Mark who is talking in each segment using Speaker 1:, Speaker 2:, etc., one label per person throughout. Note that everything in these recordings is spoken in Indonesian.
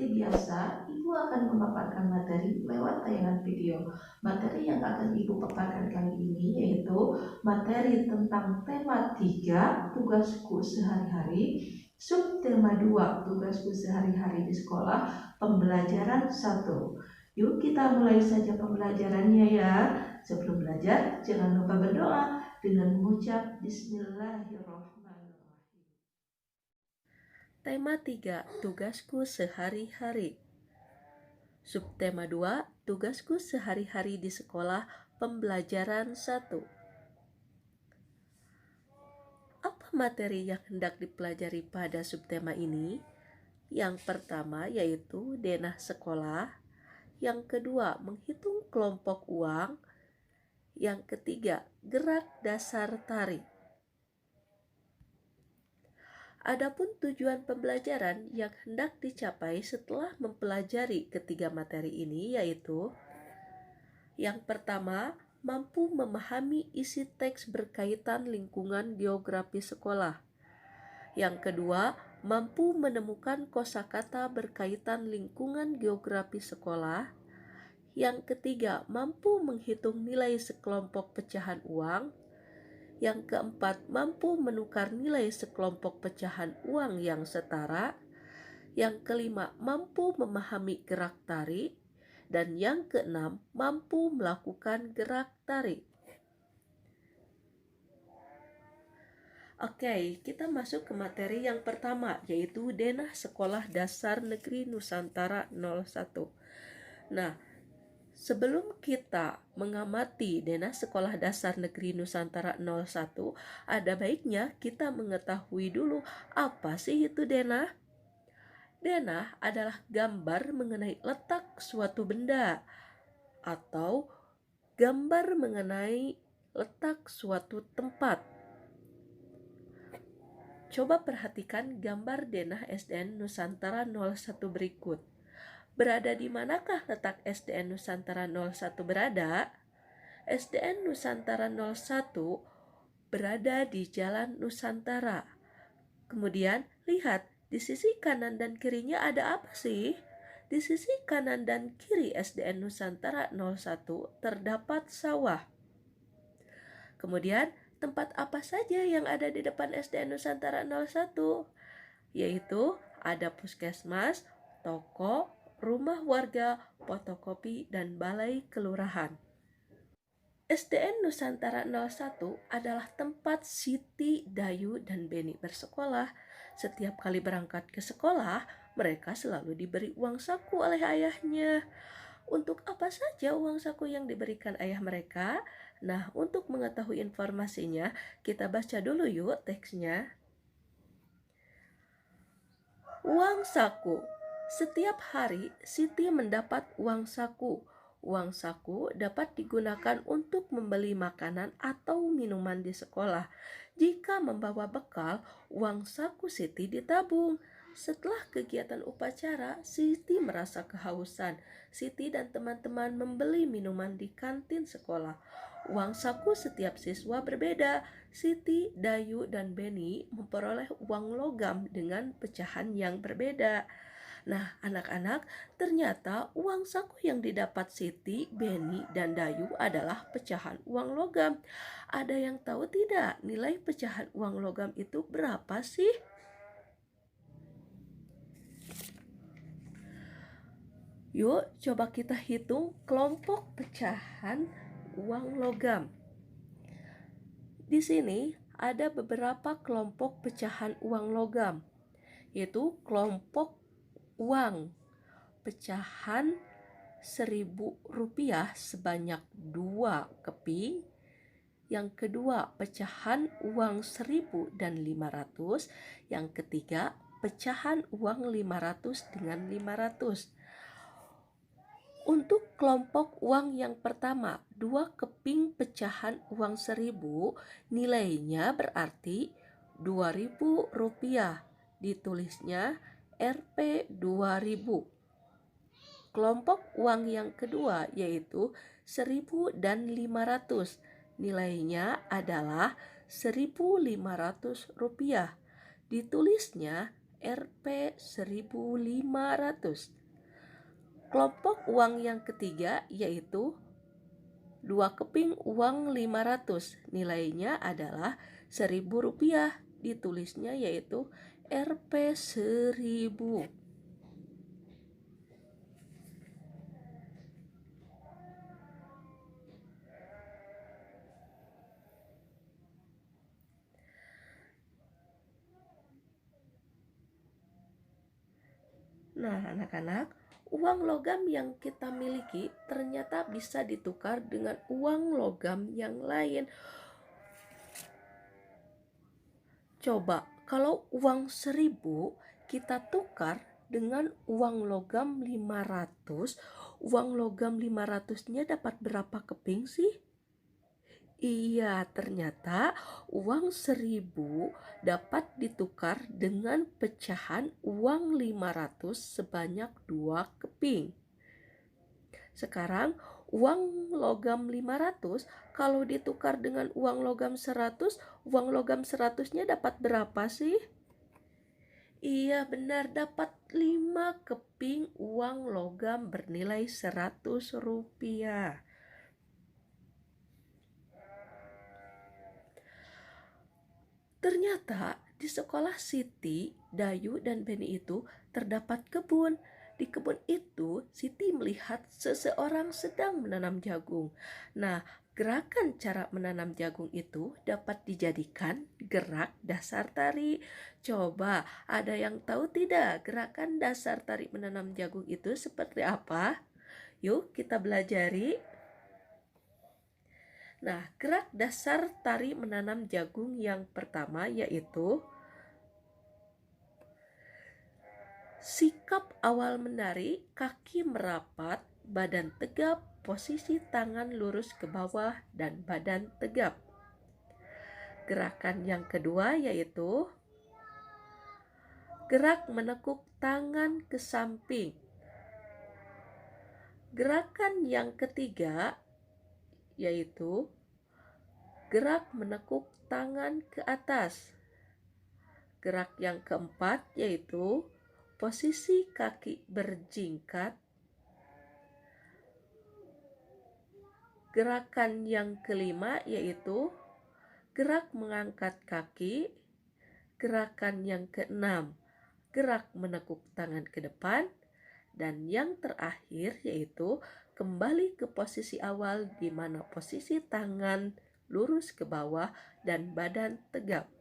Speaker 1: seperti biasa, Ibu akan memaparkan materi lewat tayangan video. Materi yang akan Ibu paparkan kali ini yaitu materi tentang tema 3, tugasku sehari-hari, subtema 2, tugasku sehari-hari di sekolah, pembelajaran 1. Yuk kita mulai saja pembelajarannya ya. Sebelum belajar, jangan lupa berdoa dengan mengucap Bismillahirrahmanirrahim.
Speaker 2: Tema 3, tugasku sehari-hari. Subtema 2, tugasku sehari-hari di sekolah, pembelajaran 1. Apa materi yang hendak dipelajari pada subtema ini? Yang pertama yaitu denah sekolah, yang kedua menghitung kelompok uang, yang ketiga gerak dasar tari. Adapun tujuan pembelajaran yang hendak dicapai setelah mempelajari ketiga materi ini yaitu: yang pertama, mampu memahami isi teks berkaitan lingkungan geografi sekolah. Yang kedua, mampu menemukan kosakata berkaitan lingkungan geografi sekolah. Yang ketiga, mampu menghitung nilai sekelompok pecahan uang. Yang keempat, mampu menukar nilai sekelompok pecahan uang yang setara. Yang kelima, mampu memahami gerak tari. Dan yang keenam, mampu melakukan gerak tari. Oke, kita masuk ke materi yang pertama, yaitu Denah Sekolah Dasar Negeri Nusantara 01. Nah, sebelum kita mengamati Denah Sekolah Dasar Negeri Nusantara 01, ada baiknya kita mengetahui dulu apa sih itu denah. Denah adalah gambar mengenai letak suatu benda atau gambar mengenai letak suatu tempat. Coba perhatikan gambar denah SDN Nusantara 01 berikut. Berada di manakah letak SDN Nusantara 01 berada? SDN Nusantara 01 berada di Jalan Nusantara. Kemudian lihat di sisi kanan dan kirinya ada apa sih? Di sisi kanan dan kiri SDN Nusantara 01 terdapat sawah. Kemudian tempat apa saja yang ada di depan SDN Nusantara 01? Yaitu ada puskesmas, toko, rumah warga, fotokopi, dan balai kelurahan. SDN Nusantara 01 adalah tempat Siti, Dayu, dan Beni bersekolah. Setiap kali berangkat ke sekolah, mereka selalu diberi uang saku oleh ayahnya. Untuk apa saja uang saku yang diberikan ayah mereka? Nah, untuk mengetahui informasinya, kita baca dulu yuk teksnya. Uang saku. Setiap hari Siti mendapat uang saku. Uang saku dapat digunakan untuk membeli makanan atau minuman di sekolah. Jika membawa bekal, uang saku Siti ditabung. Setelah kegiatan upacara, Siti merasa kehausan. Siti dan teman-teman membeli minuman di kantin sekolah. Uang saku setiap siswa berbeda. Siti, Dayu, dan Beni memperoleh uang logam dengan pecahan yang berbeda. Nah, anak-anak, ternyata uang saku yang didapat Siti, Beni, dan Dayu adalah pecahan uang logam. Ada yang tahu tidak nilai pecahan uang logam itu berapa sih? Yuk, coba kita hitung kelompok pecahan uang logam. Di sini ada beberapa kelompok pecahan uang logam, yaitu kelompok uang pecahan Rp1.000 sebanyak 2 keping. Yang kedua, pecahan uang 1.000 dan 500. Yang ketiga, pecahan uang 500 dengan 500. Untuk kelompok uang yang pertama, 2 keping pecahan uang 1.000, nilainya berarti Rp2.000. Ditulisnya Rp 2.000. Kelompok uang yang kedua yaitu 1.000 dan 500. Nilainya adalah Rp1.500. Ditulisnya Rp1.500. Kelompok uang yang ketiga yaitu 2 keping uang 500. Nilainya adalah Rp1.000. Ditulisnya yaitu Rp1.000. Nah, anak-anak, uang logam yang kita miliki ternyata bisa ditukar dengan uang logam yang lain. Coba, kalau uang 1.000 kita tukar dengan uang logam 500, uang logam 500-nya dapat berapa keping sih? Iya, ternyata uang 1.000 dapat ditukar dengan pecahan uang 500 sebanyak 2 keping. Sekarang, uang logam 500 kalau ditukar dengan uang logam 100, uang logam 100-nya dapat berapa sih? Iya, benar, dapat 5 keping uang logam bernilai Rp100. Ternyata di sekolah Siti, Dayu, dan Beni itu terdapat kebun. Di kebun itu, Siti melihat seseorang sedang menanam jagung. Nah, gerakan cara menanam jagung itu dapat dijadikan gerak dasar tari. Coba, ada yang tahu tidak gerakan dasar tari menanam jagung itu seperti apa? Yuk kita belajari. Nah, gerak dasar tari menanam jagung yang pertama yaitu sikap awal menari, kaki merapat, badan tegap, posisi tangan lurus ke bawah, dan badan tegap. Gerakan yang kedua yaitu gerak menekuk tangan ke samping. Gerakan yang ketiga yaitu gerak menekuk tangan ke atas. Gerak yang keempat yaitu posisi kaki berjingkat. Gerakan yang kelima yaitu gerak mengangkat kaki. Gerakan yang keenam, gerak menekuk tangan ke depan. Dan yang terakhir yaitu kembali ke posisi awal di mana posisi tangan lurus ke bawah dan badan tegap.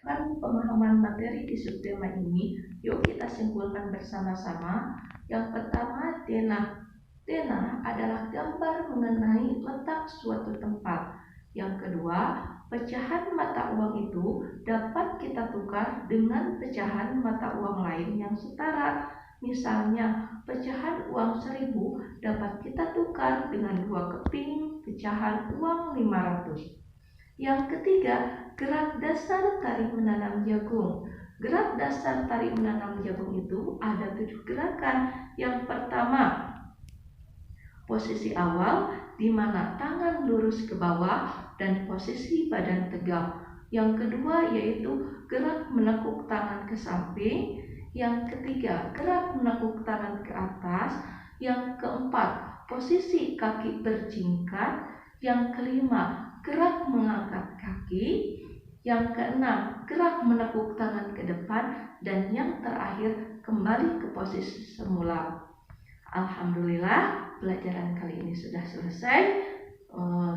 Speaker 1: Pemahaman materi di subtema ini, yuk kita simpulkan bersama-sama. Yang pertama, denah. Denah adalah gambar mengenai letak suatu tempat. Yang kedua, pecahan mata uang itu dapat kita tukar dengan pecahan mata uang lain yang setara. Misalnya, pecahan uang 1.000 dapat kita tukar dengan 2 keping pecahan uang 500. Yang ketiga, gerak dasar tari menanam jagung. Gerak dasar tari menanam jagung itu ada 7 gerakan. Yang pertama, posisi awal di mana tangan lurus ke bawah dan posisi badan tegap. Yang kedua yaitu gerak menekuk tangan ke samping. Yang ketiga, gerak menekuk tangan ke atas. Yang keempat, posisi kaki berjingkat. Yang kelima, gerak mengangkat kaki. Yang keenam, gerak menekuk tangan ke depan. Dan yang terakhir, kembali ke posisi semula. Alhamdulillah, pelajaran kali ini sudah selesai.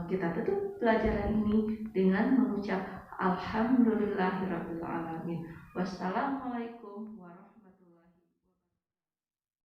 Speaker 1: Kita tutup pelajaran ini dengan mengucap Alhamdulillahirrabbilalamin. Wassalamualaikum.